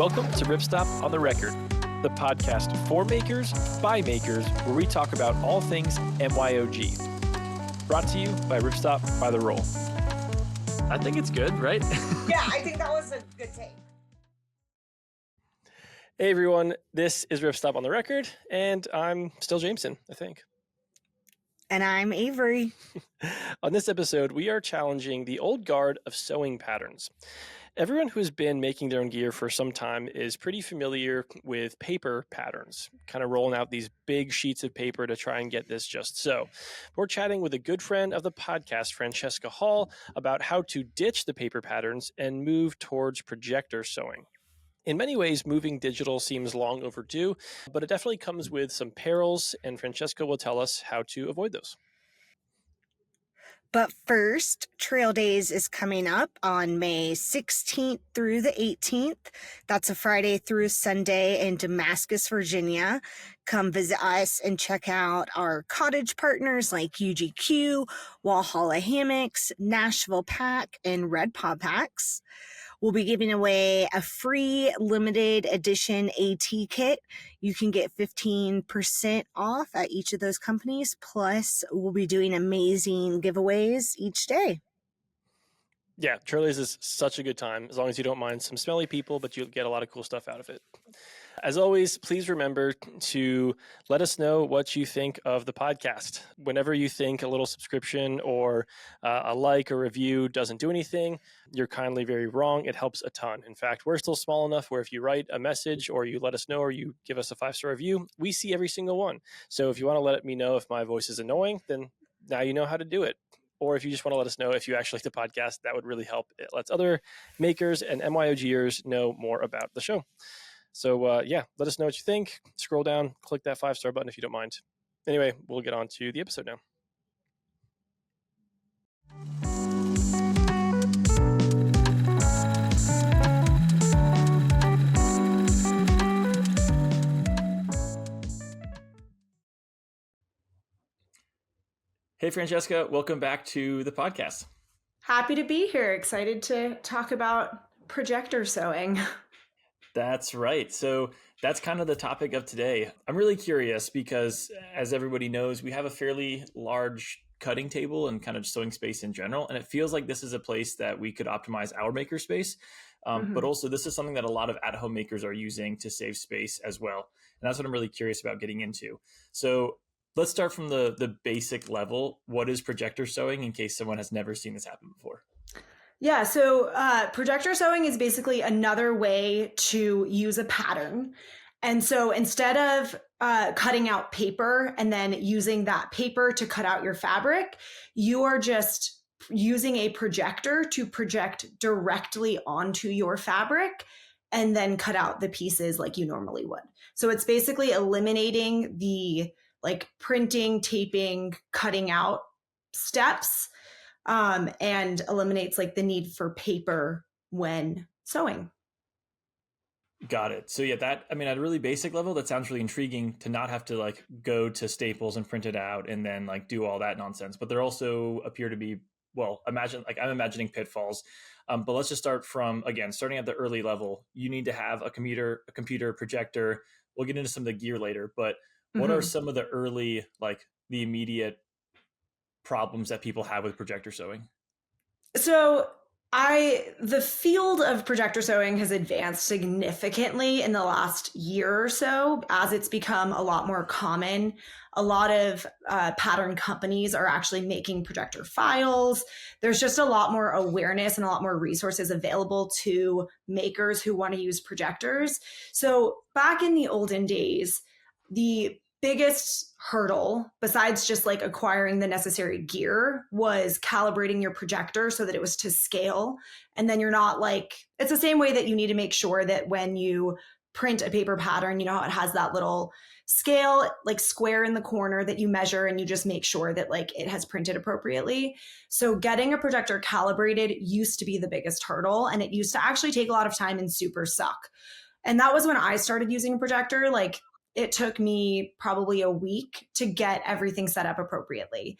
Welcome to Ripstop on the Record, the podcast for makers, by makers, where we talk about all things MYOG. Brought to you by Ripstop by The Roll. I think it's good, right? Yeah, I think that was a good take. Hey everyone, this is Ripstop on the Record, and I'm still Jameson, I think. And I'm Avery. On this episode, we are challenging the old guard of sewing patterns. Everyone who's been making their own gear for some time is pretty familiar with paper patterns, kind of rolling out these big sheets of paper to try and get this just so. We're chatting with a good friend of the podcast, Francesca Hall, about how to ditch the paper patterns and move towards projector sewing. In many ways, moving digital seems long overdue, but it definitely comes with some perils, and Francesca will tell us how to avoid those. But first, Trail Days is coming up on May 16th through the 18th. That's a Friday through Sunday in Damascus, Virginia. Come visit us and check out our cottage partners like UGQ, Walhalla Hammocks, Nashville Pack, and Red Paw Packs. We'll be giving away a free limited edition AT kit. You can get 15% off at each of those companies. Plus, we'll be doing amazing giveaways each day. Yeah, Trail Days is such a good time, as long as you don't mind some smelly people, but you'll get a lot of cool stuff out of it. As always, please remember to let us know what you think of the podcast. Whenever you think a little subscription or a like or review doesn't do anything, you're kindly very wrong. It helps a ton. In fact, we're still small enough where if you write a message or you let us know or you give us a 5-star review, we see every single one. So if you want to let me know if my voice is annoying, then now you know how to do it. Or if you just want to let us know if you actually like the podcast, that would really help. It lets other makers and MYOGers know more about the show. So let us know what you think. Scroll down, click that 5-star button if you don't mind. Anyway, we'll get on to the episode now. Hey, Francesca, welcome back to the podcast. Happy to be here. Excited to talk about projector sewing. That's right. So that's kind of the topic of today. I'm really curious because, as everybody knows, we have a fairly large cutting table and kind of sewing space in general. And it feels like this is a place that we could optimize our maker space. But also this is something that a lot of at-home makers are using to save space as well. And that's what I'm really curious about getting into. So let's start from the basic level. What is projector sewing in case someone has never seen this happen before? Yeah, so projector sewing is basically another way to use a pattern. And so instead of cutting out paper and then using that paper to cut out your fabric, you are just using a projector to project directly onto your fabric and then cut out the pieces like you normally would. So it's basically eliminating the printing, taping, cutting out steps, and eliminates the need for paper when sewing. Got it. So yeah, at a really basic level, that sounds really intriguing to not have to go to Staples and print it out and then do all that nonsense. But there also appear to be, I'm imagining pitfalls. But let's just start from, starting at the early level. You need to have a computer projector. We'll get into some of the gear later, but what are some of the early, the immediate problems that people have with projector sewing? So the field of projector sewing has advanced significantly in the last year or so as it's become a lot more common. A lot of pattern companies are actually making projector files. There's just a lot more awareness and a lot more resources available to makers who want to use projectors. So back in the olden days, the biggest hurdle, besides just acquiring the necessary gear, was calibrating your projector so that it was to scale. And then you're not it's the same way that you need to make sure that when you print a paper pattern, you know how it has that little scale, square in the corner that you measure and you just make sure that it has printed appropriately. So getting a projector calibrated used to be the biggest hurdle. And it used to actually take a lot of time and super suck. And that was when I started using a projector. It took me probably a week to get everything set up appropriately.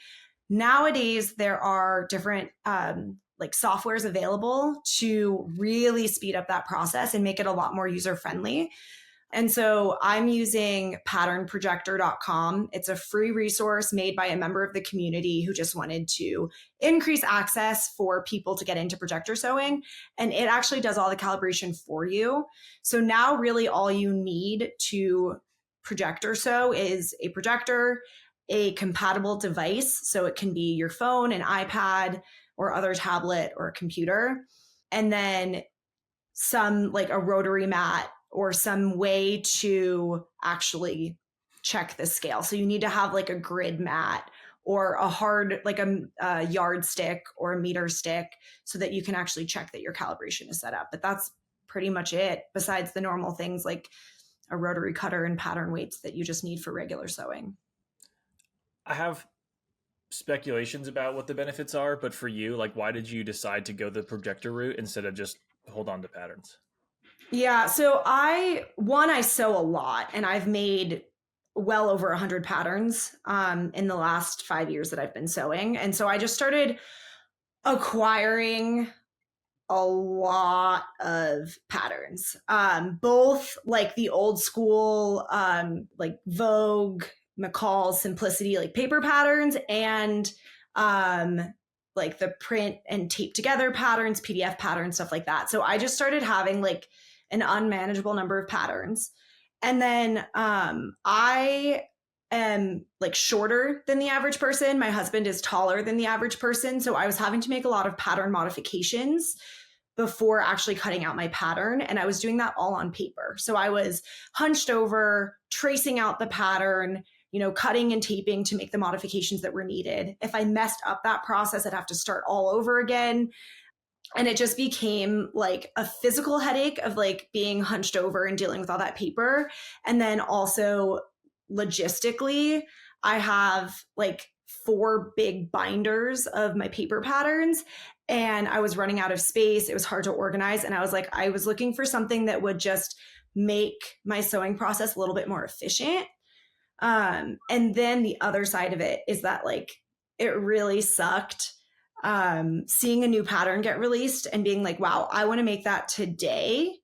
Nowadays, there are different like softwares available to really speed up that process and make it a lot more user friendly. And so I'm using patternprojector.com. It's a free resource made by a member of the community who just wanted to increase access for people to get into projector sewing. And it actually does all the calibration for you. So now really all you need to projector sew is a projector, a compatible device. So it can be your phone, an iPad, or other tablet or computer. And then some like a rotary mat or some way to actually check the scale. So you need to have like a grid mat or a hard, like a yardstick or a meter stick so that you can actually check that your calibration is set up. But that's pretty much it, besides the normal things like a rotary cutter and pattern weights that you just need for regular sewing. I have speculations about what the benefits are, but for you, like, why did you decide to go the projector route instead of just hold on to patterns? Yeah, so I sew a lot, and I've made well over 100 patterns in the last 5 years that I've been sewing. And so I just started acquiring a lot of patterns, both like the old school, like Vogue, McCall, Simplicity, like paper patterns, and like the print and tape together patterns, PDF patterns, stuff like that. So I just started having like an unmanageable number of patterns. And then I am like shorter than the average person. My husband is taller than the average person. So I was having to make a lot of pattern modifications before actually cutting out my pattern. And I was doing that all on paper. So I was hunched over, tracing out the pattern, cutting and taping to make the modifications that were needed. If I messed up that process, I'd have to start all over again. And it just became like a physical headache of like being hunched over and dealing with all that paper. And then also logistically, I have like 4 big binders of my paper patterns, and I was running out of space. It was hard to organize. And I was looking for something that would just make my sewing process a little bit more efficient. And then the other side of it is that like, it really sucked seeing a new pattern get released and being like, wow, I want to make that today.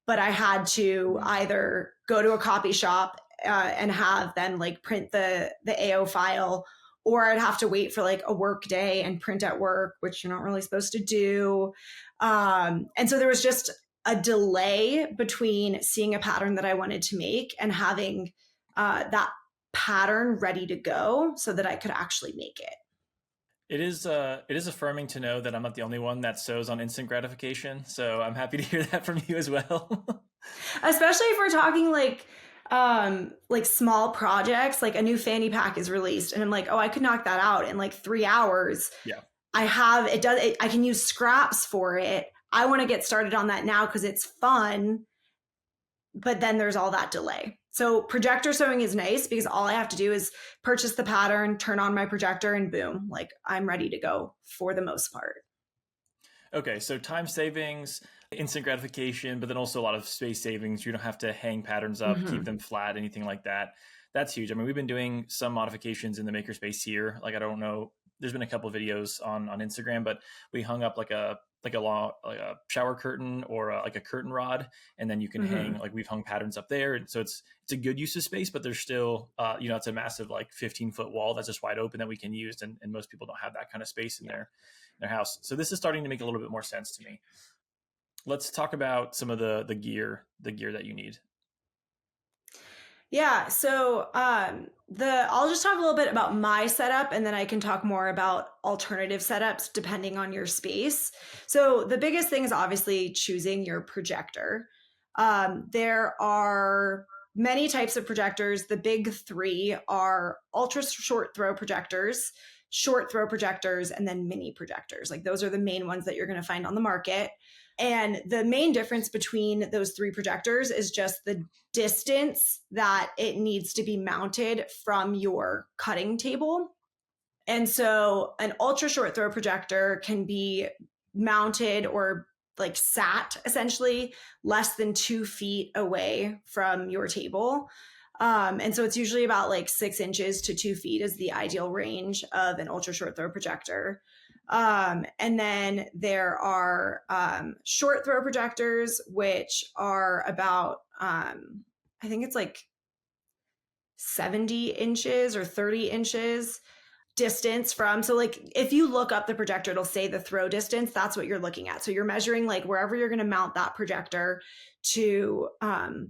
But I had to either go to a copy shop and have them like print the AO file, or I'd have to wait for like a work day and print at work, which you're not really supposed to do. And so there was just a delay between seeing a pattern that I wanted to make and having that pattern ready to go so that I could actually make it. It is affirming to know that I'm not the only one that sews on instant gratification. So I'm happy to hear that from you as well. Especially if we're talking like small projects, like a new fanny pack is released and I'm like, oh, I could knock that out in like 3 hours. Yeah. I can use scraps for it. I want to get started on that now because it's fun. But then there's all that delay. So projector sewing is nice because all I have to do is purchase the pattern, turn on my projector, and boom, like I'm ready to go for the most part. Okay, so time savings, instant gratification, but then also a lot of space savings. You don't have to hang patterns up, keep them flat, anything like that. That's huge. I mean, we've been doing some modifications in the makerspace here. Like, I don't know, there's been a couple of videos on Instagram, but we hung up like a shower curtain or like a curtain rod, and then you can hang, like we've hung patterns up there. And so it's a good use of space, but there's still, it's a massive like 15-foot wall that's just wide open that we can use. And most people don't have that kind of space in their house. So this is starting to make a little bit more sense to me. Let's talk about some of the gear that you need. Yeah, so I'll just talk a little bit about my setup, and then I can talk more about alternative setups depending on your space. So the biggest thing is obviously choosing your projector. There are many types of projectors. The big 3 are ultra short throw projectors, short throw projectors, and then mini projectors. Like those are the main ones that you're going to find on the market. And the main difference between those 3 projectors is just the distance that it needs to be mounted from your cutting table. And so an ultra short throw projector can be mounted or like sat essentially less than 2 feet away from your table. And so it's usually about like 6 inches to 2 feet is the ideal range of an ultra short throw projector. And then there are short throw projectors, which are about, I think it's like 70 inches or 30 inches distance from. So like if you look up the projector, it'll say the throw distance. That's what you're looking at. So you're measuring like wherever you're going to mount that projector to,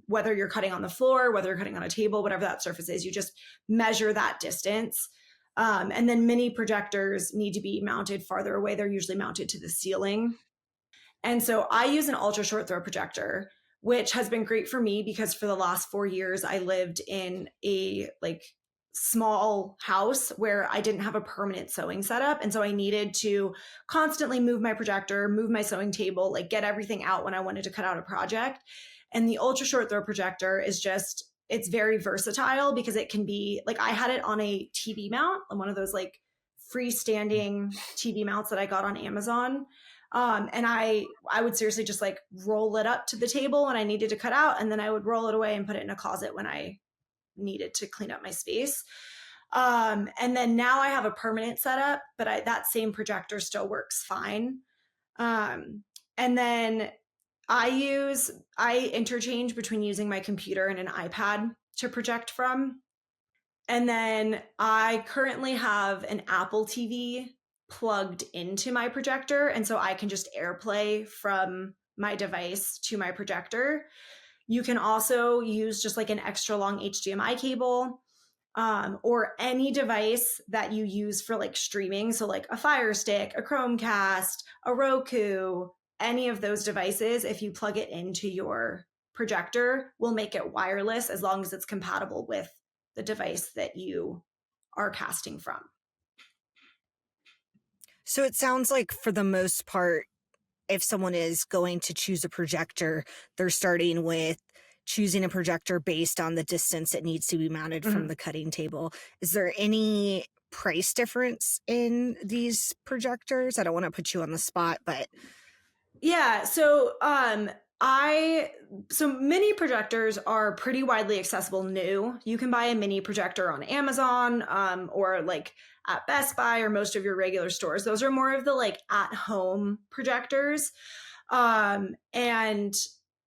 whether you're cutting on the floor, whether you're cutting on a table, whatever that surface is, you just measure that distance. And then mini projectors need to be mounted farther away. They're usually mounted to the ceiling. And so I use an ultra short throw projector, which has been great for me because for the last 4 years, I lived in a like small house where I didn't have a permanent sewing setup. And so I needed to constantly move my projector, move my sewing table, like get everything out when I wanted to cut out a project. And the ultra short throw projector is just, it's very versatile because it can be like, I had it on a TV mount, on one of those like freestanding TV mounts that I got on Amazon. And I would seriously just like roll it up to the table when I needed to cut out, and then I would roll it away and put it in a closet when I needed to clean up my space. And then now I have a permanent setup, but that same projector still works fine. And then I interchange between using my computer and an iPad to project from. And then I currently have an Apple TV plugged into my projector. And so I can just AirPlay from my device to my projector. You can also use just like an extra long HDMI cable, or any device that you use for like streaming. So like a Fire Stick, a Chromecast, a Roku, any of those devices, if you plug it into your projector, will make it wireless as long as it's compatible with the device that you are casting from. So it sounds like for the most part, if someone is going to choose a projector, they're starting with choosing a projector based on the distance it needs to be mounted from the cutting table. Is there any price difference in these projectors? I don't want to put you on the spot, but yeah. So so mini projectors are pretty widely accessible new. You can buy a mini projector on Amazon, or like at Best Buy or most of your regular stores. Those are more of the like at home projectors. And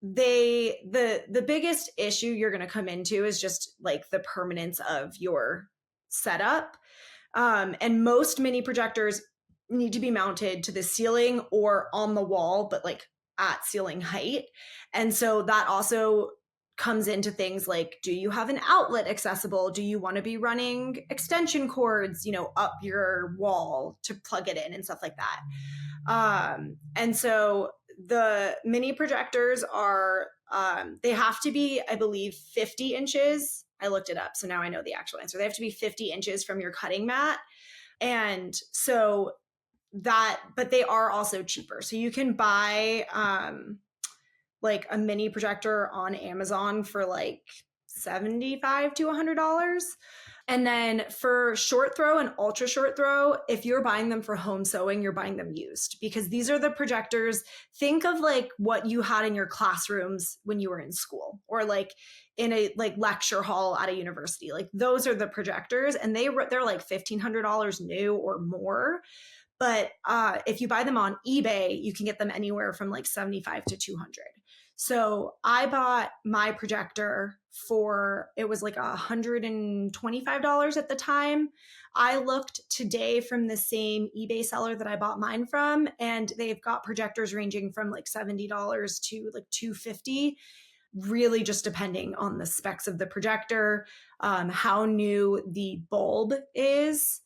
the biggest issue you're going to come into is just like the permanence of your setup. And most mini projectors need to be mounted to the ceiling or on the wall, but like at ceiling height. And so that also comes into things like, do you have an outlet accessible? Do you want to be running extension cords, up your wall to plug it in and stuff like that? And so the mini projectors are, they have to be, I believe, 50 inches. I looked it up, so now I know the actual answer. They have to be 50 inches from your cutting mat. And so but they are also cheaper. So you can buy like a mini projector on Amazon for like $75 to $100. And then for short throw and ultra short throw, if you're buying them for home sewing, you're buying them used, because these are the projectors. Think of like what you had in your classrooms when you were in school, or like in a like lecture hall at a university. Like those are the projectors, and they're like $1,500 new or more. But if you buy them on eBay, you can get them anywhere from like $75 to $200. So I bought my projector it was like $125 at the time. I looked today from the same eBay seller that I bought mine from, and they've got projectors ranging from like $70 to like $250, really just depending on the specs of the projector, how new the bulb is,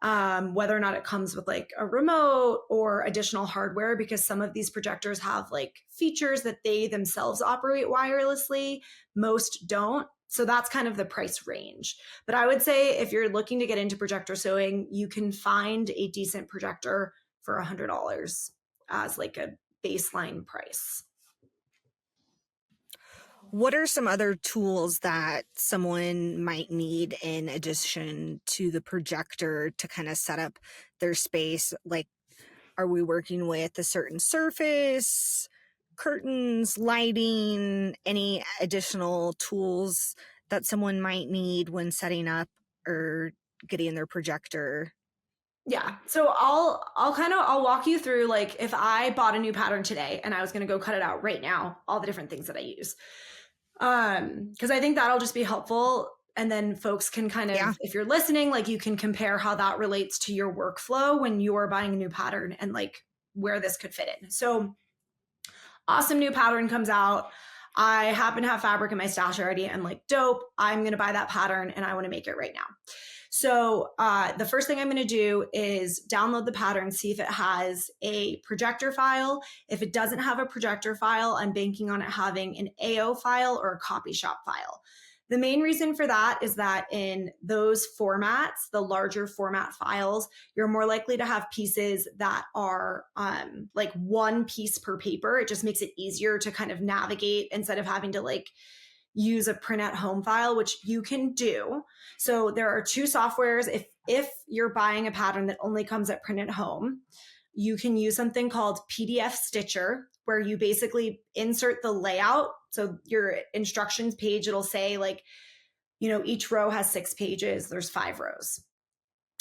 whether or not it comes with like a remote or additional hardware, because some of these projectors have like features that they themselves operate wirelessly. Most don't. So that's kind of the price range. But I would say if you're looking to get into projector sewing, you can find a decent projector for $100 as like a baseline price. what are some other tools that someone might need in addition to the projector to kind of set up their space? Like, are we working with a certain surface, curtains, lighting, any additional tools that someone might need when setting up or getting their projector? Yeah. So I'll walk you through, like, if I bought a new pattern today and I was going to go cut it out right now, all the different things that I use. Because I think that'll just be helpful. And then folks can kind of, if you're listening, like, you can compare how that relates to your workflow when you're buying a new pattern and like where this could fit in. So awesome new pattern comes out. I happen to have fabric in my stash already and like, dope, I'm going to buy that pattern and I want to make it right now. So the first thing I'm going to do is download the pattern, see if it has a projector file. If it doesn't have a projector file, I'm banking on it having an AO file or a copy shop file. The main reason for that is that in those formats, the larger format files, you're more likely to have pieces that are like one piece per paper. It just makes it easier to kind of navigate instead of having to like use a print at home file, which you can do. So there are two softwares. If you're buying a pattern that only comes at print at home, you can use something called PDF Stitcher, where you basically insert the layout. So your instructions page, it'll say like, each row has 6 pages. There's 5 rows.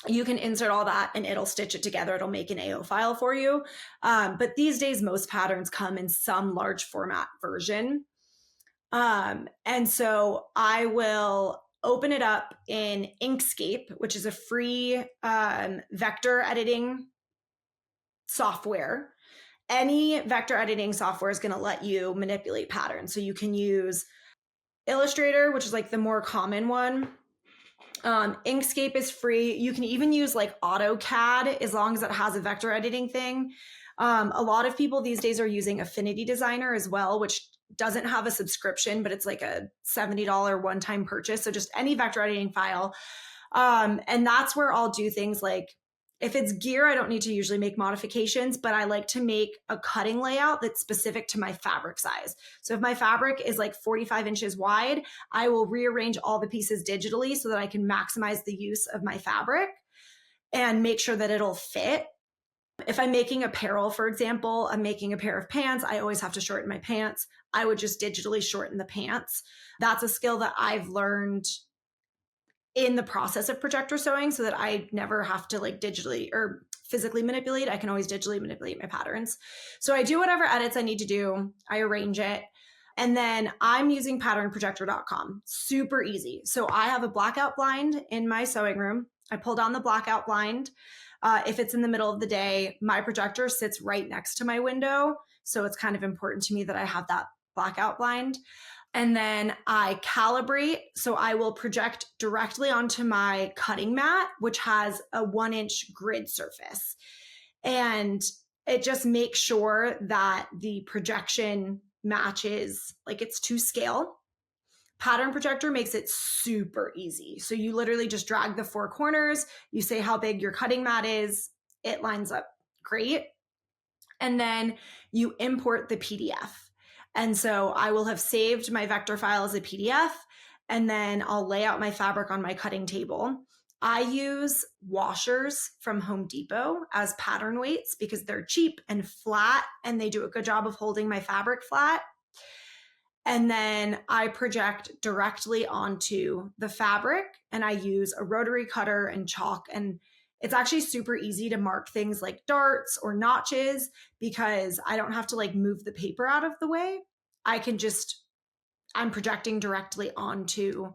You can insert all that and it'll stitch it together. It'll make an AO file for you. But these days, most patterns come in some large format version. And so I will open it up in Inkscape, which is a free vector editing software. Any vector editing software is going to let you manipulate patterns. So you can use Illustrator, which is like the more common one. Inkscape is free. You can even use like AutoCAD as long as it has a vector editing thing. A lot of people these days are using Affinity Designer as well, which doesn't have a subscription, but it's like a $70 one-time purchase. So just any vector editing file. And that's where I'll do things like, if it's gear, I don't need to usually make modifications, but I like to make a cutting layout that's specific to my fabric size. So if my fabric is like 45 inches wide, I will rearrange all the pieces digitally so that I can maximize the use of my fabric and make sure that it'll fit. If I'm making apparel, for example, I'm making a pair of pants, I always have to shorten my pants. I would just digitally shorten the pants. That's a skill that I've learned in the process of projector sewing so that I never have to like digitally or physically manipulate. I can always digitally manipulate my patterns. So I do whatever edits I need to do. I arrange it. And then I'm using patternprojector.com. Super easy. So I have a blackout blind in my sewing room. I pull down the blackout blind. If it's in the middle of the day, my projector sits right next to my window. So it's kind of important to me that I have that blackout blind. And then I calibrate. So I will project directly onto my cutting mat, which has a 1-inch grid surface. And it just makes sure that the projection matches, like it's to scale. Pattern Projector makes it super easy. So you literally just drag the 4 corners, you say how big your cutting mat is, it lines up great. And then you import the PDF. And so I will have saved my vector file as a PDF, and then I'll lay out my fabric on my cutting table. I use washers from Home Depot as pattern weights because they're cheap and flat, and they do a good job of holding my fabric flat. And then I project directly onto the fabric, and I use a rotary cutter and chalk. And it's actually super easy to mark things like darts or notches because I don't have to like move the paper out of the way. I'm projecting directly onto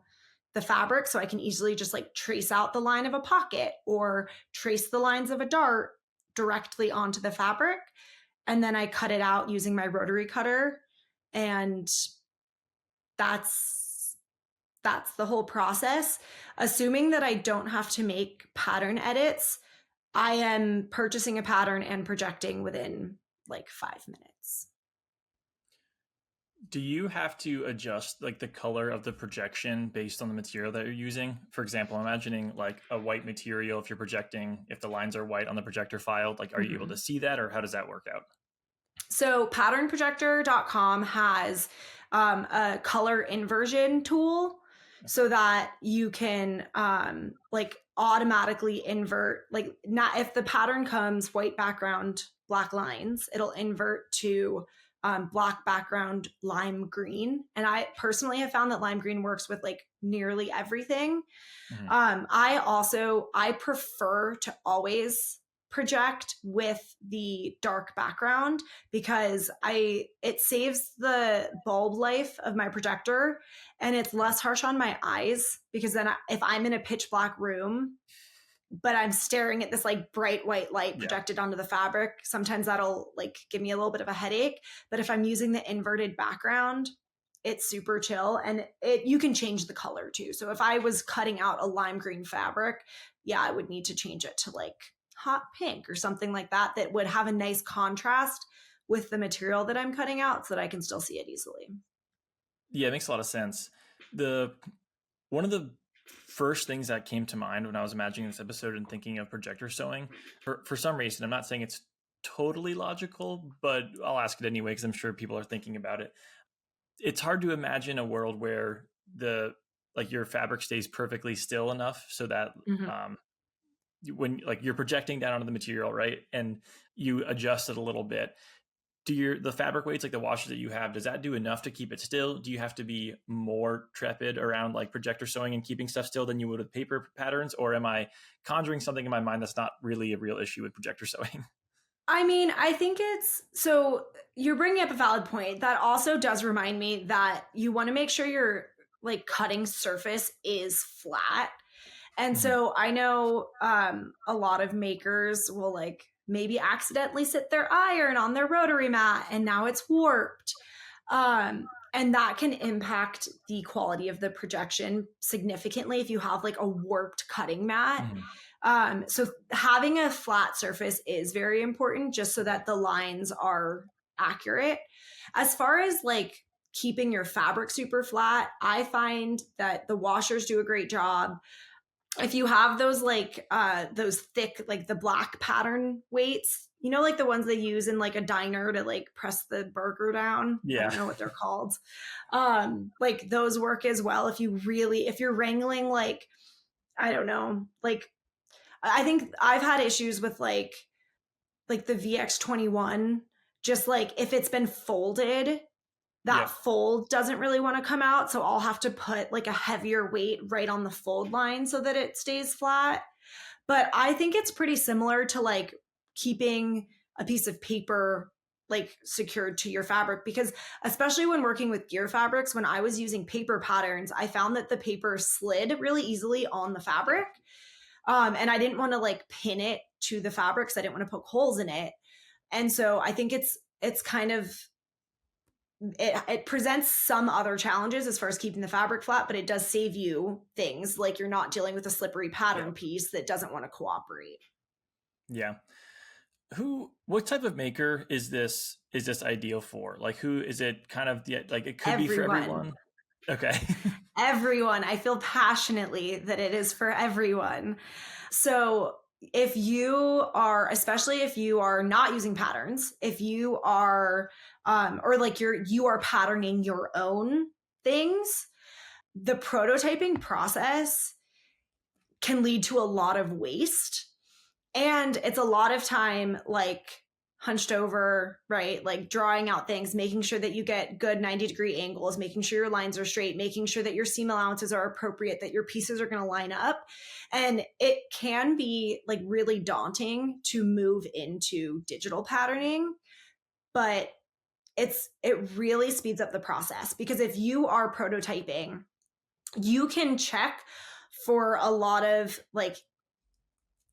the fabric, so I can easily just like trace out the line of a pocket or trace the lines of a dart directly onto the fabric. And then I cut it out using my rotary cutter, and that's the whole process. Assuming that I don't have to make pattern edits, I am purchasing a pattern and projecting within like 5 minutes. Do you have to adjust like the color of the projection based on the material that you're using? For example, imagining like a white material, if you're projecting, if the lines are white on the projector file, like, are you able to see that, or how does that work out? So patternprojector.com has a color inversion tool so that you can like automatically invert, like, not if the pattern comes white background, black lines, it'll invert to black background lime green. And I personally have found that lime green works with like nearly everything. Mhm. I prefer to always project with the dark background because it saves the bulb life of my projector, and it's less harsh on my eyes, because then if I'm in a pitch black room but I'm staring at this like bright white light Yeah. projected onto the fabric, sometimes that'll like give me a little bit of a headache. But if I'm using the inverted background, it's super chill, and you can change the color too. So if I was cutting out a lime green fabric, yeah, I would need to change it to like hot pink or something like that would have a nice contrast with the material that I'm cutting out so that I can still see it easily. Yeah, it makes a lot of sense. One of the first things that came to mind when I was imagining this episode and thinking of projector sewing, for some reason, I'm not saying it's totally logical, but I'll ask it anyway because I'm sure people are thinking about it. It's hard to imagine a world where your fabric stays perfectly still enough so that when like you're projecting down onto the material, right, and you adjust it a little bit, the fabric weights, like the washers that you have, does that do enough to keep it still? Do you have to be more trepid around like projector sewing and keeping stuff still than you would with paper patterns? Or am I conjuring something in my mind that's not really a real issue with projector sewing? I mean, I think so you're bringing up a valid point. That also does remind me that you want to make sure your like cutting surface is flat. And so I know a lot of makers will like maybe accidentally sit their iron on their rotary mat and now it's warped. And that can impact the quality of the projection significantly if you have like a warped cutting mat. So having a flat surface is very important just so that the lines are accurate. As far as like keeping your fabric super flat, I find that the washers do a great job. If you have those like those thick, like the black pattern weights, you know, like the ones they use in like a diner to like press the burger down. I Yeah. don't know what they're called. Like those work as well. If you're wrangling like, I don't know, like I think I've had issues with like the VX21, just like if it's been folded, that fold doesn't really want to come out. So I'll have to put like a heavier weight right on the fold line so that it stays flat. But I think it's pretty similar to like keeping a piece of paper like secured to your fabric, because especially when working with gear fabrics, when I was using paper patterns, I found that the paper slid really easily on the fabric. And I didn't want to like pin it to the fabric because I didn't want to poke holes in it. And so I think it's kind of, it presents some other challenges as far as keeping the fabric flat, but it does save you things like you're not dealing with a slippery pattern piece that doesn't want to cooperate. Yeah. What type of maker is this ideal for? Like, who is it? Kind of like it could be for everyone. Okay. Everyone. I feel passionately that it is for everyone. So if you are, especially if you are not using patterns, if you are, or like you are patterning your own things, the prototyping process can lead to a lot of waste. And it's a lot of time like hunched over, right? Like drawing out things, making sure that you get good 90-degree angles, making sure your lines are straight, making sure that your seam allowances are appropriate, that your pieces are going to line up. And it can be like really daunting to move into digital patterning, but it really speeds up the process, because if you are prototyping, you can check for a lot of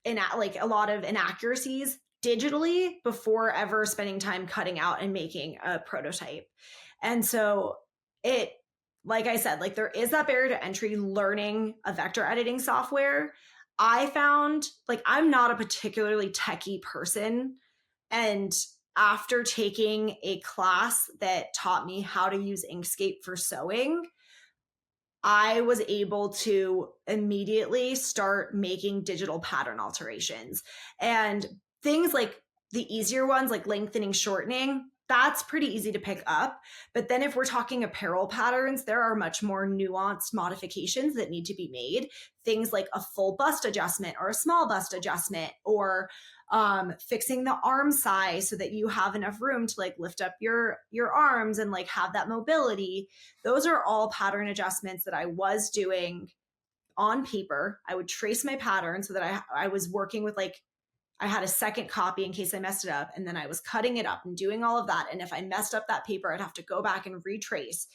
a lot of inaccuracies digitally before ever spending time cutting out and making a prototype. And so like I said, like there is that barrier to entry learning a vector editing software. I found like I'm not a particularly techie person, and after taking a class that taught me how to use Inkscape for sewing, I was able to immediately start making digital pattern alterations. And things like the easier ones, like lengthening, shortening, that's pretty easy to pick up. But then if we're talking apparel patterns, there are much more nuanced modifications that need to be made. Things like a full bust adjustment or a small bust adjustment, or fixing the arm size so that you have enough room to like lift up your arms and like have that mobility. Those are all pattern adjustments that I was doing on paper. I would trace my pattern so that I was working with like, I had a second copy in case I messed it up. And then I was cutting it up and doing all of that. And if I messed up that paper, I'd have to go back and retrace.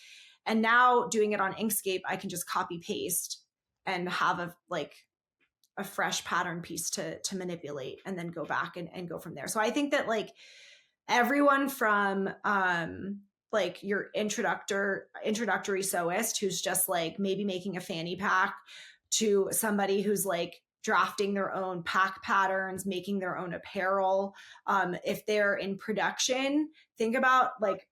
And now doing it on Inkscape, I can just copy paste and have a fresh pattern piece to manipulate and then go back and go from there. So I think that like everyone from like your introductory sewist who's just like maybe making a fanny pack to somebody who's like drafting their own pack patterns, making their own apparel. If they're in production, think about like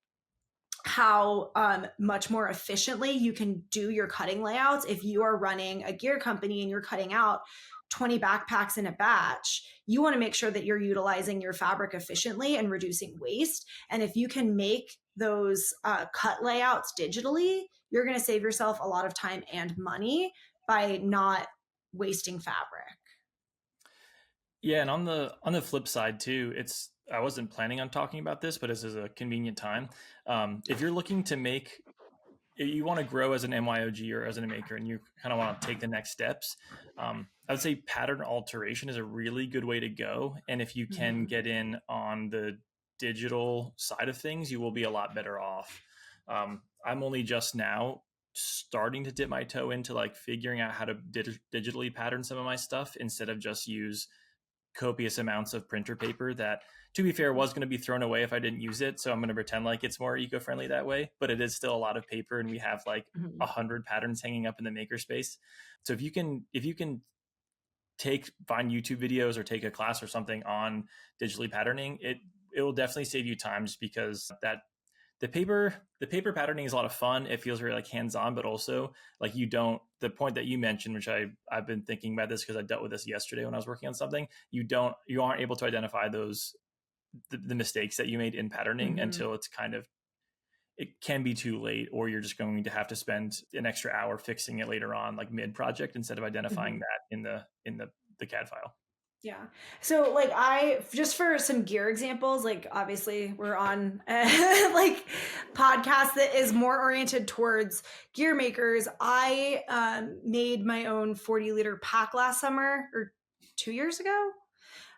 how much more efficiently you can do your cutting layouts. If you are running a gear company and you're cutting out 20 backpacks in a batch, you want to make sure that you're utilizing your fabric efficiently and reducing waste. And if you can make those cut layouts digitally, you're going to save yourself a lot of time and money by not wasting fabric. Yeah, and on the flip side too, I wasn't planning on talking about this, but this is a convenient time. If you're looking to you want to grow as an MYOG or as a maker, and you kind of want to take the next steps, I would say pattern alteration is a really good way to go. And if you can get in on the digital side of things, you will be a lot better off. I'm only just now starting to dip my toe into like figuring out how to digitally pattern some of my stuff instead of just use copious amounts of printer paper that, to be fair, was going to be thrown away if I didn't use it. So I'm going to pretend like it's more eco-friendly that way, but it is still a lot of paper, and we have like 100 patterns hanging up in the makerspace. So if you can find YouTube videos or take a class or something on digitally patterning, it will definitely save you time, just because that the paper patterning is a lot of fun. It feels very like hands-on, but also like the point that you mentioned, which I've been thinking about this because I dealt with this yesterday when I was working on something, you aren't able to identify the mistakes that you made in patterning until it can be too late, or you're just going to have to spend an extra hour fixing it later on, like mid-project, instead of identifying that in the CAD file. Yeah. So like just for some gear examples, like obviously we're on like podcast that is more oriented towards gear makers. I made my own 40-liter pack last summer or 2 years ago.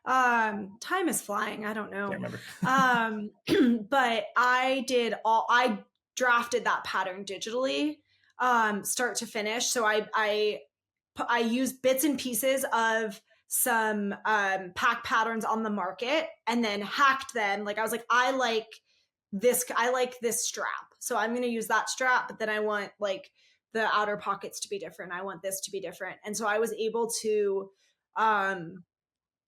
Time is flying. I don't know. Can't remember. But I drafted that pattern digitally, start to finish. So I used bits and pieces of some pack patterns on the market and then hacked them. Like I was like, I like this strap, so I'm going to use that strap, but then I want like the outer pockets to be different. I want this to be different. And so I was able to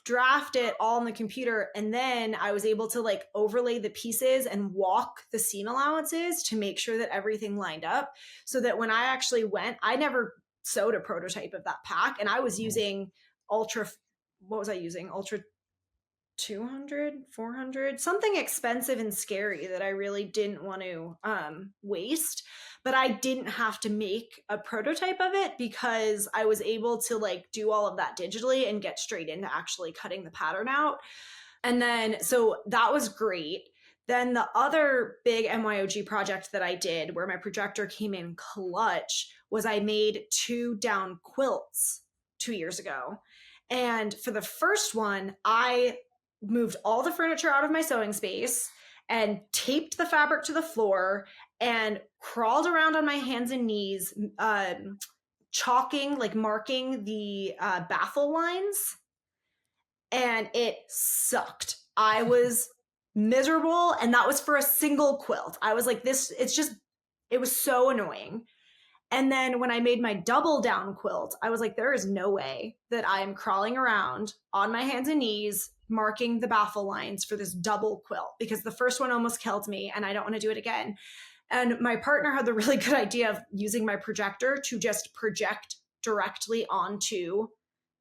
draft it all on the computer, and then I was able to like overlay the pieces and walk the seam allowances to make sure that everything lined up, so that when I actually went, I never sewed a prototype of that pack, and I was using Ultra 200, 400, something expensive and scary that I really didn't want to waste. But I didn't have to make a prototype of it because I was able to like do all of that digitally and get straight into actually cutting the pattern out. And then, so that was great. Then the other big MYOG project that I did where my projector came in clutch was I made 2 down quilts 2 years ago. And for the first one, I moved all the furniture out of my sewing space and taped the fabric to the floor and crawled around on my hands and knees, marking the baffle lines. And it sucked. I was miserable. And that was for a single quilt. I was like, it was so annoying. And then when I made my double down quilt, I was like, there is no way that I am crawling around on my hands and knees, marking the baffle lines for this double quilt, because the first one almost killed me and I don't want to do it again. And my partner had the really good idea of using my projector to just project directly onto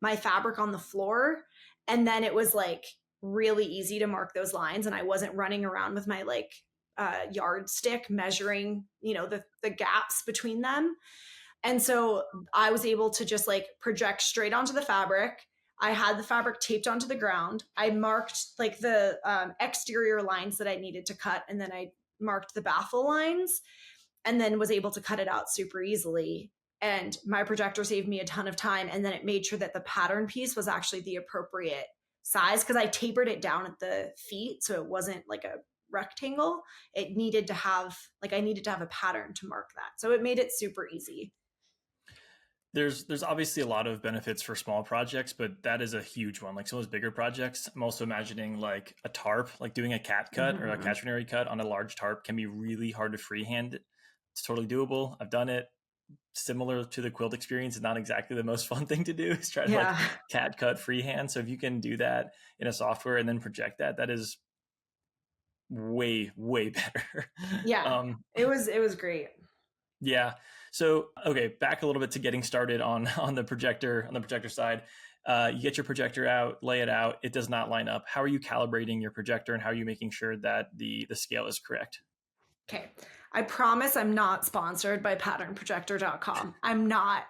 my fabric on the floor. And then it was like really easy to mark those lines, and I wasn't running around with my like yardstick measuring, the gaps between them. And so I was able to just like project straight onto the fabric. I had the fabric taped onto the ground. I marked like the exterior lines that I needed to cut, and then I marked the baffle lines, and then was able to cut it out super easily. And my projector saved me a ton of time. And then it made sure that the pattern piece was actually the appropriate size, because I tapered it down at the feet, so it wasn't like a rectangle. It needed to have I needed to have a pattern to mark that. So it made it super easy. There's obviously a lot of benefits for small projects, but that is a huge one. Like some of those bigger projects, I'm also imagining like a tarp, like doing a cat cut or a catenary cut on a large tarp can be really hard to freehand. It's totally doable. I've done it. Similar to the quilt experience, it's not exactly the most fun thing to do is try to like cat cut freehand. So if you can do that in a software and then project that, that is way better. It was great. Yeah. So okay, back a little bit to getting started on the projector side. You get your projector out, lay it out, it does not line up. How are you calibrating your projector, and how are you making sure that the scale is correct? Okay. I promise I'm not sponsored by patternprojector.com. I'm not,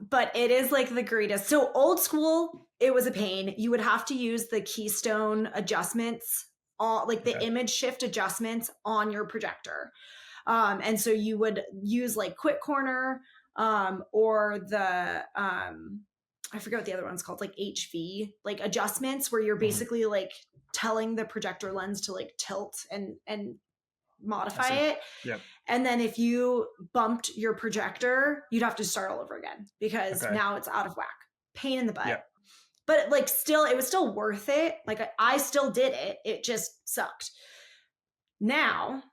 but it is like the greatest. So old school, it was a pain. You would have to use the keystone adjustments, the image shift adjustments on your projector. And so you would use like quick corner, or the, I forget what the other one's called, like HV, like adjustments where you're basically like telling the projector lens to like tilt and modify it. Yep. And then if you bumped your projector, you'd have to start all over again, because now it's out of whack. Pain in the butt. Yep. But like still, it was still worth it. Like I still did it. It just sucked. Now,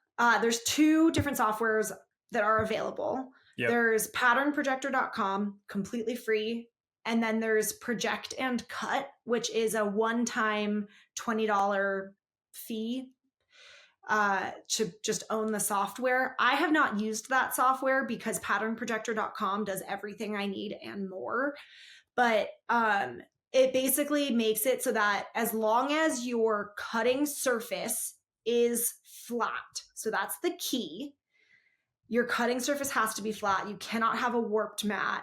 there's 2 different softwares that are available. Yep. There's patternprojector.com, completely free. And then there's Project and Cut, which is a one-time $20 fee to just own the software. I have not used that software because patternprojector.com does everything I need and more. But it basically makes it so that as long as your cutting surface is flat, so that's the key, your cutting surface has to be flat. You cannot have a warped mat.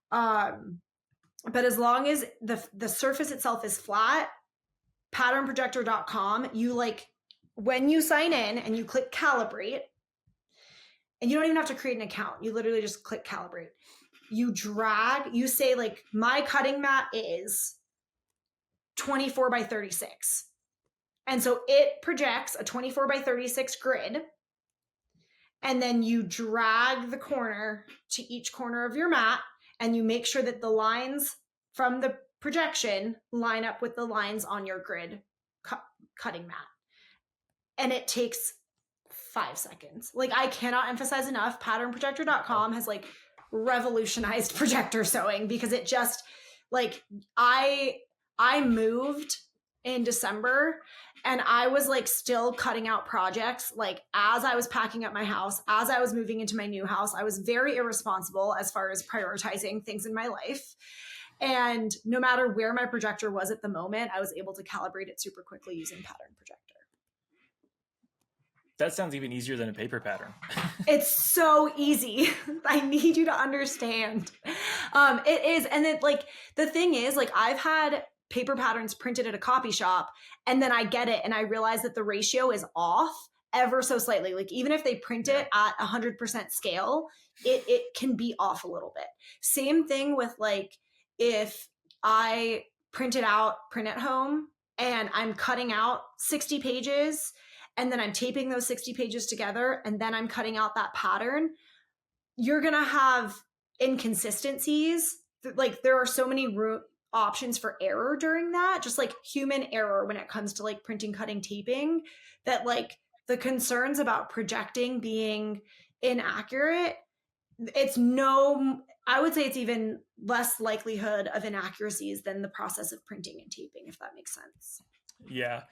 But as long as the surface itself is flat, patternprojector.com, you like, when you sign in and you click calibrate, and you don't even have to create an account, you literally just click calibrate. You say like, my cutting mat is 24 by 36. And so it projects a 24 by 36 grid. And then you drag the corner to each corner of your mat, and you make sure that the lines from the projection line up with the lines on your grid cutting mat. And it takes 5 seconds. Like, I cannot emphasize enough, patternprojector.com has like revolutionized projector sewing, because it just like, I moved in December, and I was like still cutting out projects. Like, as I was packing up my house, as I was moving into my new house, I was very irresponsible as far as prioritizing things in my life. And no matter where my projector was at the moment, I was able to calibrate it super quickly using Pattern Projector. That sounds even easier than a paper pattern. It's so easy. I need you to understand. It is. And then like, the thing is, like, I've had paper patterns printed at a copy shop, and then I get it and I realize that the ratio is off ever so slightly. Like, even if they print it at 100% scale, it can be off a little bit. Same thing with like, if I print at home and I'm cutting out 60 pages, and then I'm taping those 60 pages together, and then I'm cutting out that pattern, you're going to have inconsistencies. Like, there are so many options for error during that, just like human error when it comes to like printing, cutting, taping, that like the concerns about projecting being inaccurate, I would say it's even less likelihood of inaccuracies than the process of printing and taping, if that makes sense. Yeah.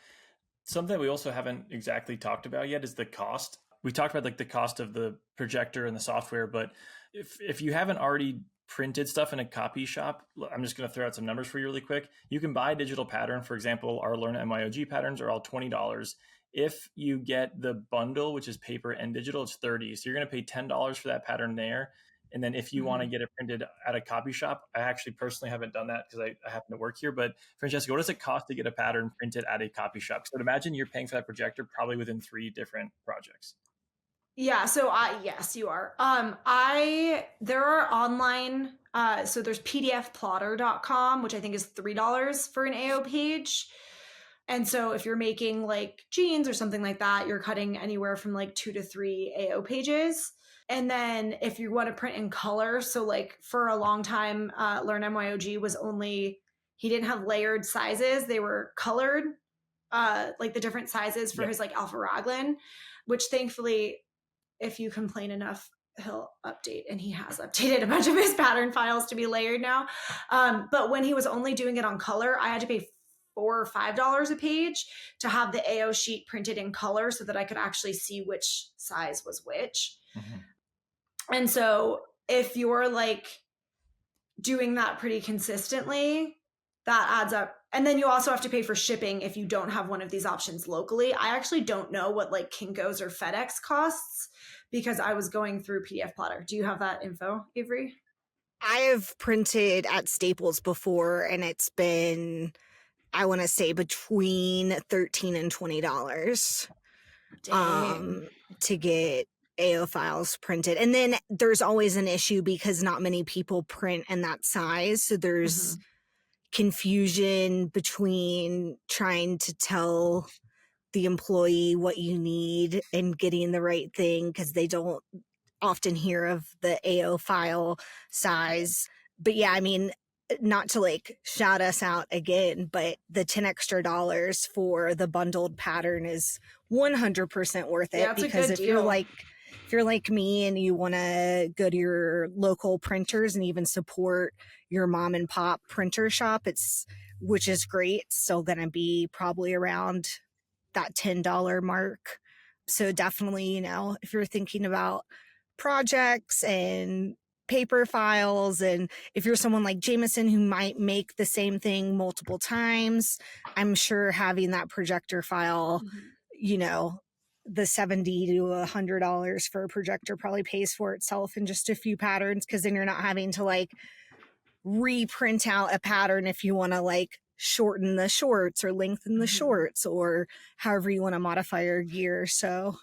Something we also haven't exactly talked about yet is the cost. We talked about like the cost of the projector and the software, but if you haven't already printed stuff in a copy shop, I'm just going to throw out some numbers for you really quick. You can buy a digital pattern. For example, our Learn MYOG patterns are all $20. If you get the bundle, which is paper and digital, it's $30. So you're going to pay $10 for that pattern there. And then if you want to get it printed at a copy shop, I actually personally haven't done that because I happen to work here. But Francesca, what does it cost to get a pattern printed at a copy shop? So imagine you're paying for that projector probably within 3 different projects. Yeah, so yes, you are. There are online, so there's pdfplotter.com, which I think is $3 for an AO page. And so if you're making like jeans or something like that, you're cutting anywhere from like 2 to 3 AO pages. And then if you want to print in color, so like for a long time, Learn MYOG was he didn't have layered sizes. They were colored, like the different sizes for his like Alpha Raglan, which thankfully, if you complain enough, he'll update, and he has updated a bunch of his pattern files to be layered now. But when he was only doing it on color, I had to pay $4 or $5 a page to have the AO sheet printed in color so that I could actually see which size was which. Mm-hmm. And so if you're like doing that pretty consistently, that adds up. And then you also have to pay for shipping if you don't have one of these options locally. I actually don't know what like Kinko's or FedEx costs because I was going through PDF Plotter. Do you have that info, Avery? I have printed at Staples before, and it's been, I want to say, between $13 and $20 to get AO files printed. And then there's always an issue because not many people print in that size. So there's confusion between trying to tell the employee what you need and getting the right thing because they don't often hear of the AO file size. But yeah, I mean, not to like shout us out again, but the $10 extra for the bundled pattern is 100% worth it. Yeah, because if you're like me and you want to go to your local printers and even support your mom and pop printer shop, which is great. It's still going to be probably around that $10 mark. So definitely, if you're thinking about projects and paper files, and if you're someone like Jameson who might make the same thing multiple times, I'm sure having that projector file, the $70 to $100 for a projector probably pays for itself in just a few patterns, because then you're not having to like reprint out a pattern if you want to like shorten the shorts or lengthen the shorts or however you want to modify your gear. So,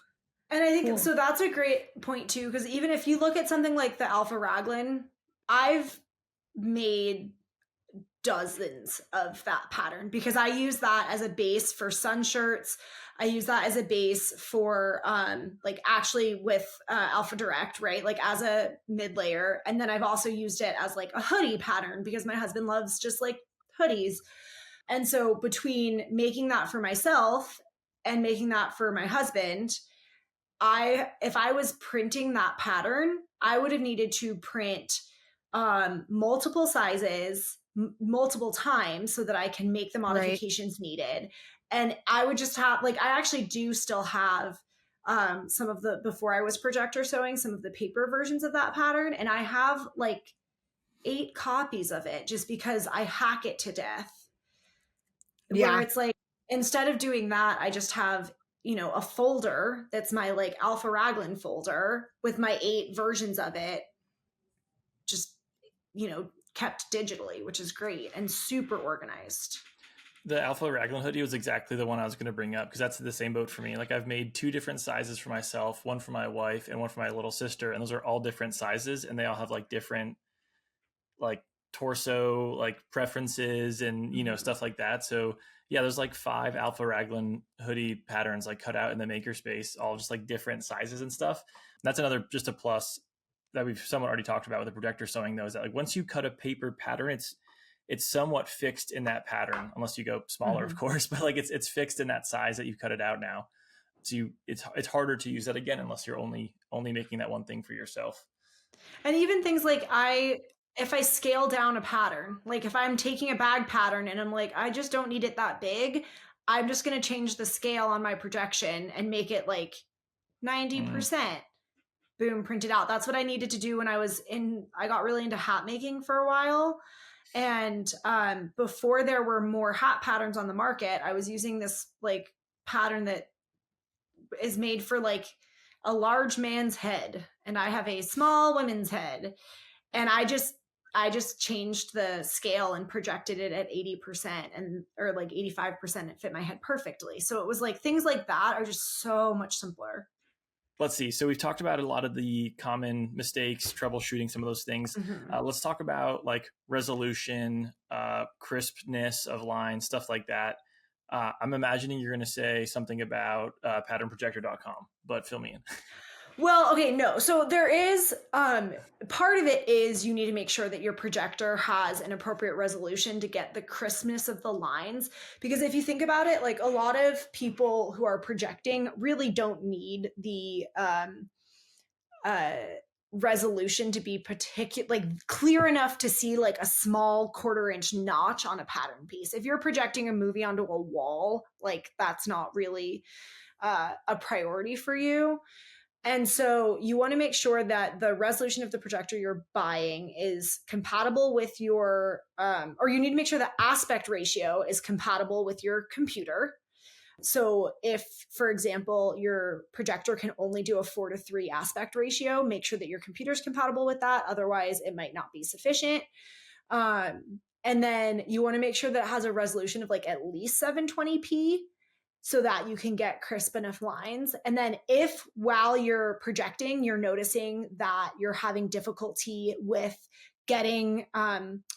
and I think so that's a great point too, because even if you look at something like the Alpha Raglan, I've made dozens of that pattern because I use that as a base for sun shirts. I use that as a base for like actually with Alpha Direct, right? Like as a mid layer. And then I've also used it as like a hoodie pattern because my husband loves just like hoodies. And so between making that for myself and making that for my husband, if I was printing that pattern, I would have needed to print multiple sizes multiple times so that I can make the modifications needed. And I would just have like, I actually do still have some of the, before I was projector sewing, some of the paper versions of that pattern. And I have like 8 copies of it just because I hack it to death. Yeah. Where it's like, instead of doing that, I just have, a folder that's my like Alpha Raglan folder with my 8 versions of it, just, kept digitally, which is great and super organized. The Alpha Raglan hoodie was exactly the one I was going to bring up because that's the same boat for me. Like I've made 2 different sizes for myself, one for my wife and one for my little sister. And those are all different sizes and they all have like different like torso, like preferences and, stuff like that. So yeah, there's like 5 Alpha Raglan hoodie patterns like cut out in the makerspace, all just like different sizes and stuff. And that's another, just a plus that we've somewhat already talked about with the projector sewing though, is that like once you cut a paper pattern, it's somewhat fixed in that pattern, unless you go smaller, of course, but like it's fixed in that size that you've cut it out now. So it's harder to use that again, unless you're only making that one thing for yourself. And even things like if I scale down a pattern, like if I'm taking a bag pattern and I'm like, I just don't need it that big, I'm just going to change the scale on my projection and make it like 90%. boom, print it out. That's what I needed to do when I got really into hat making for a while. And before there were more hat patterns on the market, I was using this like pattern that is made for like a large man's head, and I have a small woman's head. And I just changed the scale and projected it at 80% or like 85%. It fit my head perfectly. So it was like things like that are just so much simpler. Let's see. So we've talked about a lot of the common mistakes, troubleshooting, some of those things. Mm-hmm. Let's talk about like resolution, crispness of lines, stuff like that. I'm imagining you're going to say something about patternprojector.com, but fill me in. Well, okay, no. So there is part of it is you need to make sure that your projector has an appropriate resolution to get the crispness of the lines. Because if you think about it, like a lot of people who are projecting really don't need the resolution to be like clear enough to see like a small 1/4 inch notch on a pattern piece. If you're projecting a movie onto a wall, like that's not really a priority for you. And so you want to make sure that the resolution of the projector you're buying is compatible with your, or you need to make sure the aspect ratio is compatible with your computer. So if, for example, your projector can only do a 4:3 aspect ratio, make sure that your computer is compatible with that. Otherwise, it might not be sufficient. And then you want to make sure that it has a resolution of like at least 720p, so that you can get crisp enough lines. And then if while you're projecting, you're noticing that you're having difficulty with getting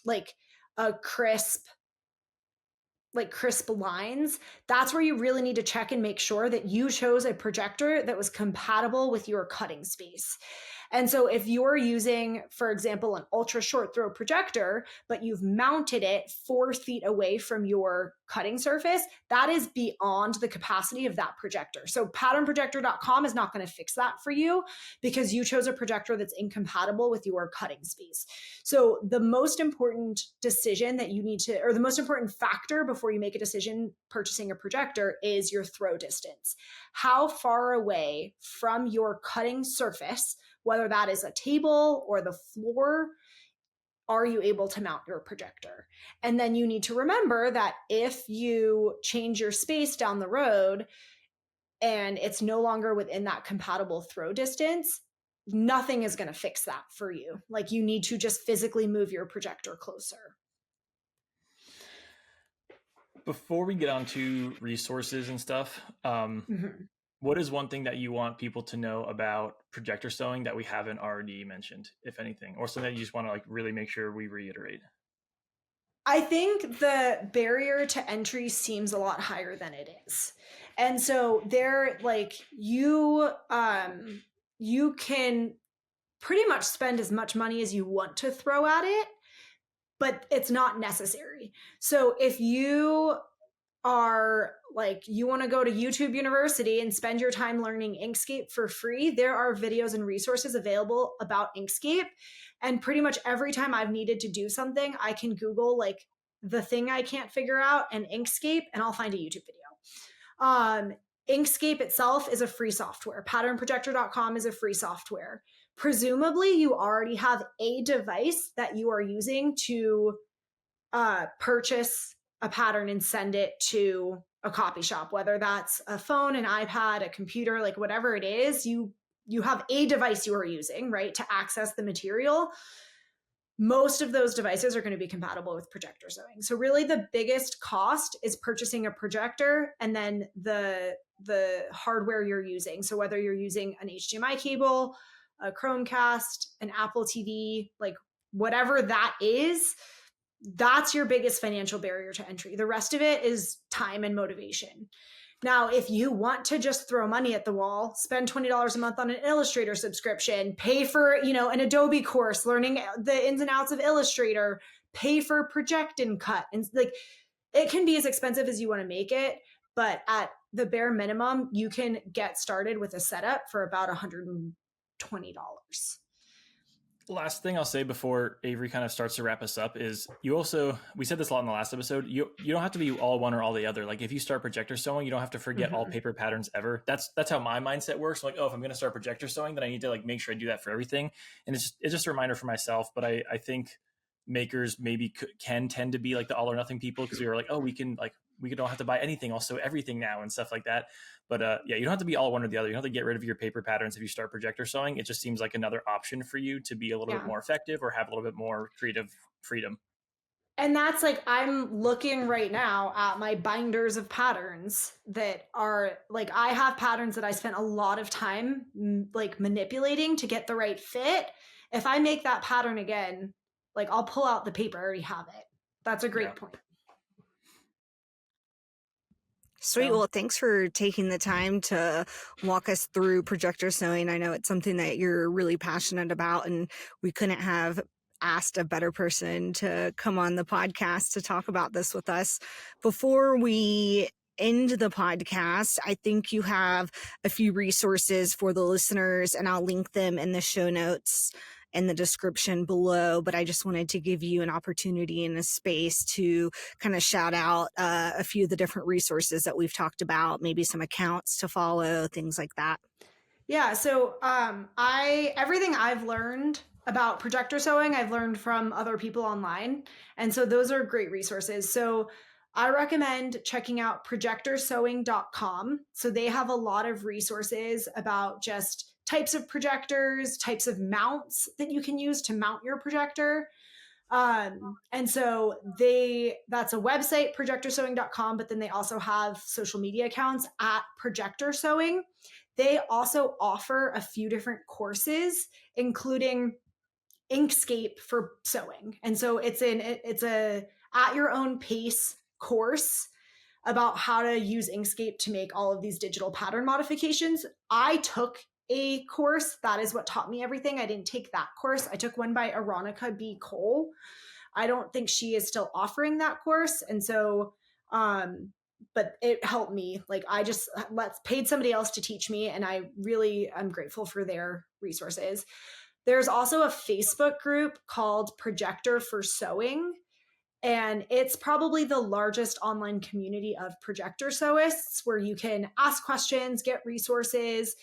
like a crisp lines, that's where you really need to check and make sure that you chose a projector that was compatible with your cutting space. And so if you're using, for example, an ultra short throw projector, but you've mounted it 4 feet away from your cutting surface, that is beyond the capacity of that projector. So patternprojector.com is not going to fix that for you because you chose a projector that's incompatible with your cutting space. So the most important decision that you need to, or the most important factor before you make a decision purchasing a projector is your throw distance. How far away from your cutting surface, whether that is a table or the floor, are you able to mount your projector? And then you need to remember that if you change your space down the road and it's no longer within that compatible throw distance, nothing is going to fix that for you. Like you need to just physically move your projector closer. Before we get on to resources and stuff, what is one thing that you want people to know about projector sewing that we haven't already mentioned, if anything, or something that you just want to like really make sure we reiterate? I think the barrier to entry seems a lot higher than it is. And so there, like you can pretty much spend as much money as you want to throw at it, but it's not necessary. So if you are like, you want to go to YouTube University and spend your time learning Inkscape for free, there are videos and resources available about Inkscape. And pretty much every time I've needed to do something, I can Google like the thing I can't figure out and Inkscape, and I'll find a YouTube video. Inkscape itself is a free software. Patternprojector.com is a free software. Presumably, you already have a device that you are using to purchase a pattern and send it to a copy shop, whether that's a phone, an iPad, a computer, like whatever it is, you have a device you are using, right, to access the material. Most of those devices are going to be compatible with projector sewing. So really the biggest cost is purchasing a projector and then the hardware you're using. So whether you're using an HDMI cable, a Chromecast, an Apple TV, like whatever that is, that's your biggest financial barrier to entry. The rest of it is time and motivation. Now, if you want to just throw money at the wall, spend $20 a month on an Illustrator subscription, pay for, an Adobe course, learning the ins and outs of Illustrator, pay for Project and Cut. And like, it can be as expensive as you want to make it, but at the bare minimum, you can get started with a setup for about $120. Last thing I'll say before Avery kind of starts to wrap us up is we said this a lot in the last episode, you don't have to be all one or all the other. Like if you start projector sewing, you don't have to forget all paper patterns ever. That's how my mindset works. Like, oh, if I'm going to start projector sewing, then I need to like make sure I do that for everything. And it's just a reminder for myself. But I think makers maybe can tend to be like the all or nothing people, because we were like, oh, we don't have to buy anything, also everything now and stuff like that. But yeah, you don't have to be all one or the other. You don't have to get rid of your paper patterns if you start projector sewing. It just seems like another option for you to be a little bit more effective or have a little bit more creative freedom. And that's like, I'm looking right now at my binders of patterns that are like, I have patterns that I spent a lot of time like manipulating to get the right fit. If I make that pattern again, like I'll pull out the paper, I already have it. That's a great point. Sweet. Well, thanks for taking the time to walk us through projector sewing. I know it's something that you're really passionate about, and we couldn't have asked a better person to come on the podcast to talk about this with us. Before we end the podcast, I think you have a few resources for the listeners, and I'll link them in the show notes in the description below, but I just wanted to give you an opportunity in a space to kind of shout out a few of the different resources that we've talked about, maybe some accounts to follow, things like that. Yeah, so everything I've learned about projector sewing, I've learned from other people online, and so those are great resources. So I recommend checking out projectorsewing.com. So they have a lot of resources about just types of projectors, types of mounts that you can use to mount your projector. And so that's a website, projectorsewing.com, but then they also have social media accounts at Projector Sewing. They also offer a few different courses, including Inkscape for sewing. And so it's a at your own pace course about how to use Inkscape to make all of these digital pattern modifications. I took a course. That is what taught me everything. I didn't take that course. I took one by Aronica B. Cole. I don't think she is still offering that course. And so, but it helped me. Like I just paid somebody else to teach me, and I really am grateful for their resources. There's also a Facebook group called Projector for Sewing, and it's probably the largest online community of projector sewists where you can ask questions, get resources.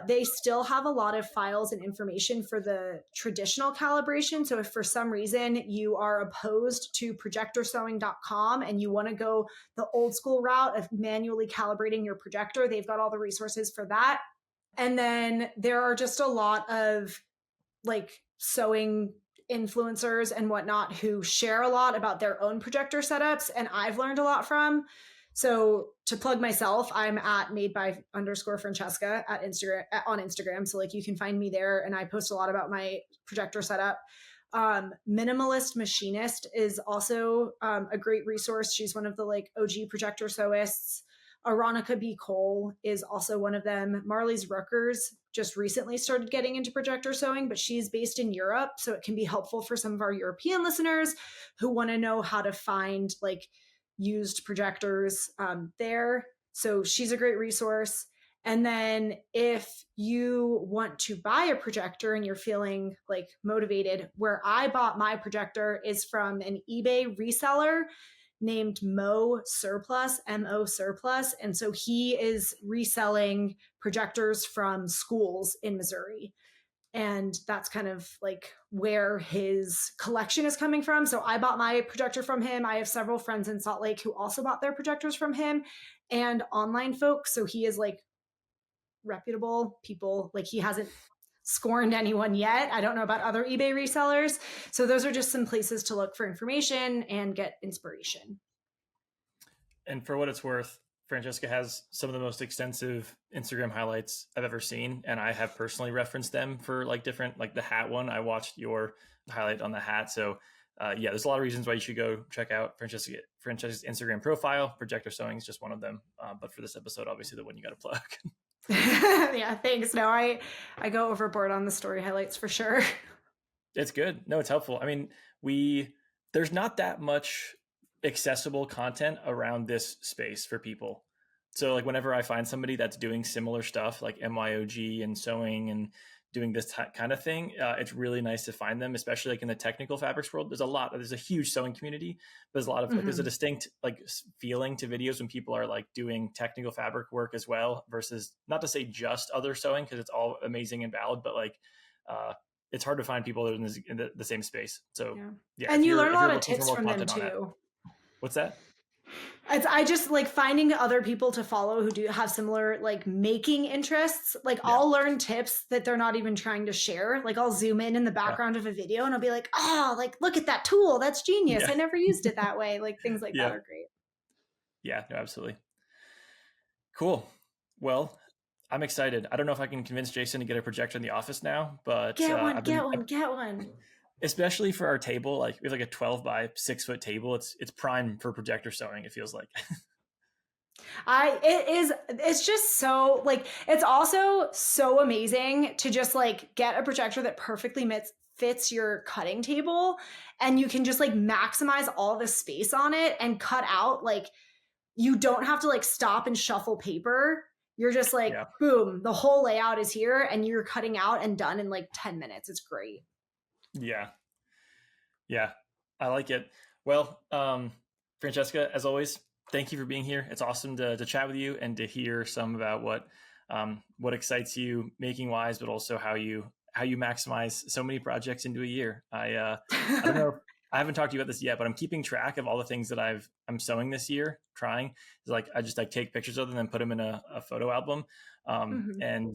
They still have a lot of files and information for the traditional calibration. So if for some reason you are opposed to projectorsewing.com and you want to go the old school route of manually calibrating your projector, they've got all the resources for that. And then there are just a lot of like sewing influencers and whatnot who share a lot about their own projector setups, and I've learned a lot from. So to plug myself, I'm at @made_by_Francesca on Instagram. So like you can find me there, and I post a lot about my projector setup. Minimalist Machinist is also a great resource. She's one of the like OG projector sewists. Aronica B. Cole is also one of them. Marley's Rookers just recently started getting into projector sewing, but she's based in Europe. So it can be helpful for some of our European listeners who want to know how to find like used projectors there. So she's a great resource. And then if you want to buy a projector and you're feeling like motivated, where I bought my projector is from an eBay reseller named Mo Surplus, M-O Surplus. And so he is reselling projectors from schools in Missouri. And that's kind of like where his collection is coming from. So I bought my projector from him. I have several friends in Salt Lake who also bought their projectors from him, and online folks. So he is like reputable people. Like he hasn't scorned anyone yet. I don't know about other eBay resellers. So those are just some places to look for information and get inspiration. And for what it's worth, Francesca has some of the most extensive Instagram highlights I've ever seen. And I have personally referenced them for like different, like the hat one. I watched your highlight on the hat. So yeah, there's a lot of reasons why you should go check out Francesca's Instagram profile. Projector sewing is just one of them. But for this episode, obviously the one you got to plug. Yeah, thanks. No, I go overboard on the story highlights for sure. It's good. No, it's helpful. I mean, there's not that much accessible content around this space for people. So like whenever I find somebody that's doing similar stuff like MYOG and sewing and doing this kind of thing, it's really nice to find them, especially like in the technical fabrics world. There's a huge sewing community, but there's a lot of like, there's a distinct like feeling to videos when people are like doing technical fabric work as well, versus, not to say just other sewing, because it's all amazing and valid, but like it's hard to find people that are in the same space. So yeah, and you learn a lot of tips from them too. What's that? I just like finding other people to follow who do have similar like making interests. Like I'll learn tips that they're not even trying to share. Like I'll zoom in the background of a video and I'll be like, oh, like look at that tool. That's genius. I never used it that way. Like things like that are great. Yeah, no, absolutely. Cool. Well, I'm excited. I don't know if I can convince Jason to get a projector in the office now, but get one. Especially for our table, like we have like a 12 by 6 foot table. It's prime for projector sewing, it feels like. It's just so like, it's also so amazing to just like get a projector that perfectly fits your cutting table, and you can just like maximize all the space on it and cut out. Like you don't have to like stop and shuffle paper. You're just like, boom, the whole layout is here and you're cutting out and done in like 10 minutes. It's great. Yeah, I like it. Well, Francesca, as always, thank you for being here. It's awesome to chat with you and to hear some about what excites you making wise, but also how you maximize so many projects into a year. I don't know. I haven't talked to you about this yet, but I'm keeping track of all the things that I'm sewing this year. Trying is like I just like take pictures of them and put them in a photo album. And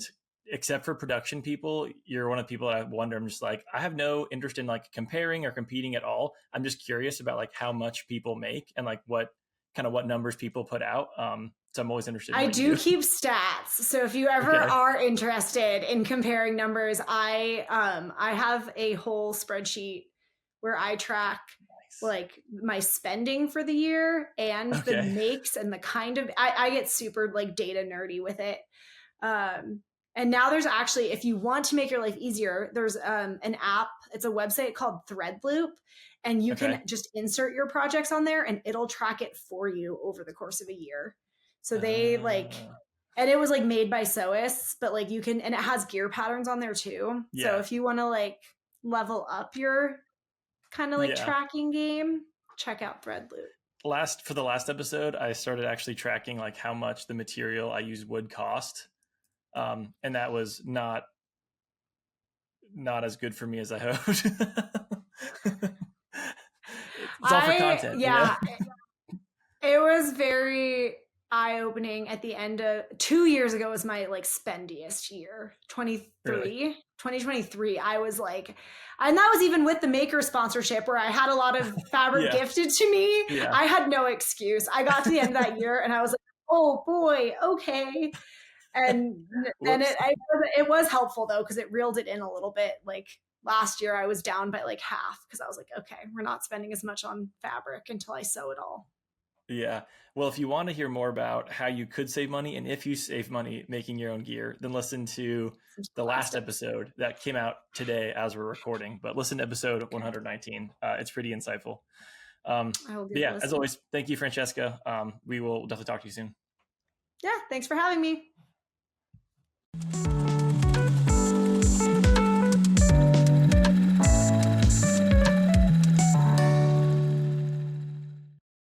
except for production people, you're one of the people that I wonder. I'm just like, I have no interest in like comparing or competing at all. I'm just curious about like how much people make and like what numbers people put out. So I'm always interested. I do keep stats. So if you ever are interested in comparing numbers, I have a whole spreadsheet where I track like my spending for the year and the makes and the kind of, I get super like data nerdy with it. And now there's actually, if you want to make your life easier, there's an app. It's a website called Threadloop, and you can just insert your projects on there and it'll track it for you over the course of a year. So they like, and it was like made by sewists, but like you can, and it has gear patterns on there too. So if you want to like level up your kind of like tracking game, check out Threadloop. For the last episode, I started actually tracking like how much the material I use would cost. And that was not as good for me as I hoped. It's all for content. Yeah. It was very eye-opening at the end of 2 years ago was my like spendiest year. 2023. I was like, and that was even with the maker sponsorship where I had a lot of fabric gifted to me. I had no excuse. I got to the end of that year and I was like, oh boy, okay. And then it was helpful though, because it reeled it in a little bit. Like last year I was down by like half because I was like, okay, we're not spending as much on fabric until I sew it all. Yeah. Well, if you want to hear more about how you could save money and if you save money making your own gear, then listen to the last episode that came out today as we're recording. But listen to episode 119. It's pretty insightful. As always, thank you, Francesca. We will definitely talk to you soon. Yeah, thanks for having me.